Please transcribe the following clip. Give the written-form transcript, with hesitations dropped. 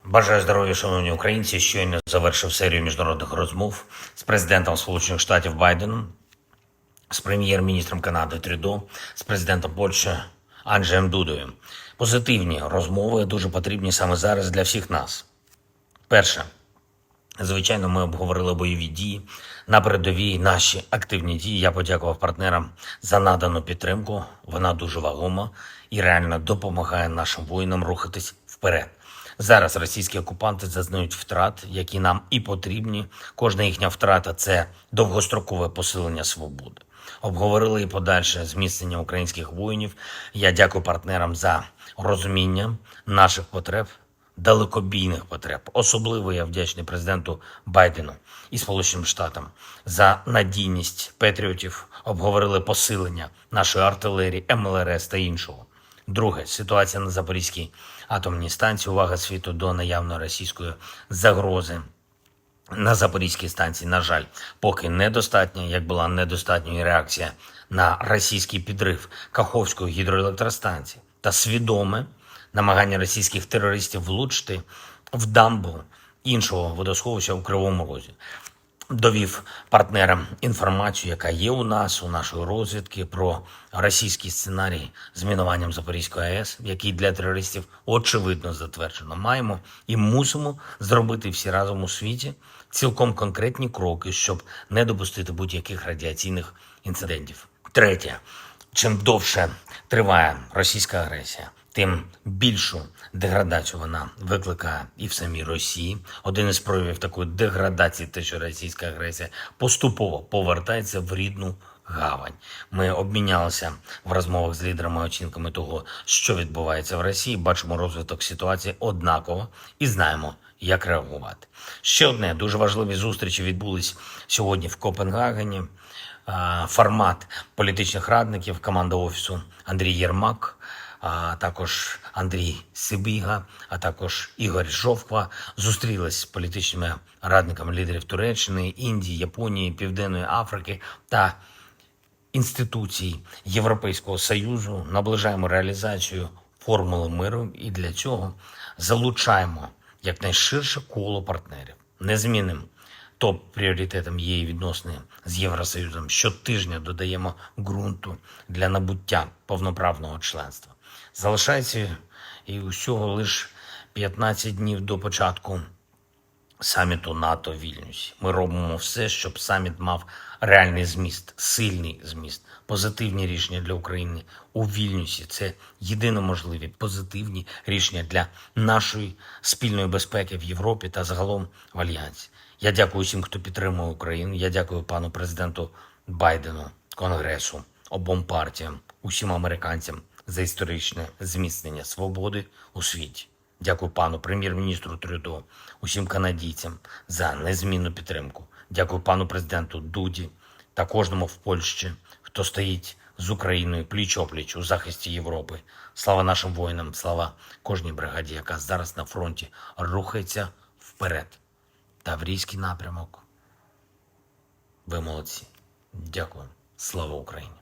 Бажаю здоров'я, шановні українці. Щойно завершив серію міжнародних розмов з президентом Сполучених Штатів Байденом, з прем'єр-міністром Канади Трюдо, з президентом Польщі Анджеєм Дудою. Позитивні розмови дуже потрібні саме зараз для всіх нас. Перше. Звичайно, ми обговорили бойові дії на передовій, наші активні дії. Я подякував партнерам за надану підтримку. Вона дуже вагома і реально допомагає нашим воїнам рухатись вперед. Зараз російські окупанти зазнають втрат, які нам і потрібні. Кожна їхня втрата – це довгострокове посилення свободи. Обговорили і подальше зміцнення українських воїнів. Я дякую партнерам за розуміння наших потреб, далекобійних потреб. Особливо я вдячний президенту Байдену і Сполученим Штатам за надійність патріотів. Обговорили посилення нашої артилерії, МЛРС та іншого. Друге. Ситуація на Запорізькій атомній станції. Увага світу до наявної російської загрози на Запорізькій станції, на жаль, поки недостатня, як була недостатньою реакція на російський підрив Каховської гідроелектростанції та свідоме намагання російських терористів влучити в дамбу іншого водосховища у Кривому Розі. Довів партнерам інформацію, яка є у нас, у нашої розвідки, про російський сценарій з мінуванням Запорізької АЕС, який для терористів очевидно затверджено. Маємо і мусимо зробити всі разом у світі цілком конкретні кроки, щоб не допустити будь-яких радіаційних інцидентів. Третє. Чим довше триває російська агресія, тим більшу деградацію вона викликає і в самій Росії. Один із проявів такої деградації – те, що російська агресія поступово повертається в рідну гавань. Ми обмінялися в розмовах з лідерами оцінками того, що відбувається в Росії, бачимо розвиток ситуації однаково і знаємо, як реагувати. Ще одне, дуже важливі зустрічі відбулись сьогодні в Копенгагені. Формат політичних радників, команда Офісу Андрій Єрмак, а також Андрій Сибіга, а також Ігор Жовква зустрілись з політичними радниками лідерів Туреччини, Індії, Японії, Південної Африки та інституцій Європейського Союзу. Наближаємо реалізацію формули миру і для цього залучаємо якнайширше коло партнерів. Незмінним топ-пріоритетом є і відносини з Євросоюзом. Щотижня додаємо ґрунту для набуття повноправного членства. Залишається і усього лише 15 днів до початку саміту НАТО в Вільнюсі. Ми робимо все, щоб саміт мав реальний зміст, сильний зміст, позитивні рішення для України у Вільнюсі. Це єдино можливі позитивні рішення для нашої спільної безпеки в Європі та загалом в Альянсі. Я дякую всім, хто підтримує Україну. Я дякую пану президенту Байдену, Конгресу, обом партіям, усім американцям за історичне зміцнення свободи у світі. Дякую пану прем'єр-міністру Трюдо, усім канадійцям за незмінну підтримку. Дякую пану президенту Дуді та кожному в Польщі, хто стоїть з Україною пліч-опліч у захисті Європи. Слава нашим воїнам, слава кожній бригаді, яка зараз на фронті рухається вперед. Таврійський напрямок. Ви молодці. Дякую. Слава Україні.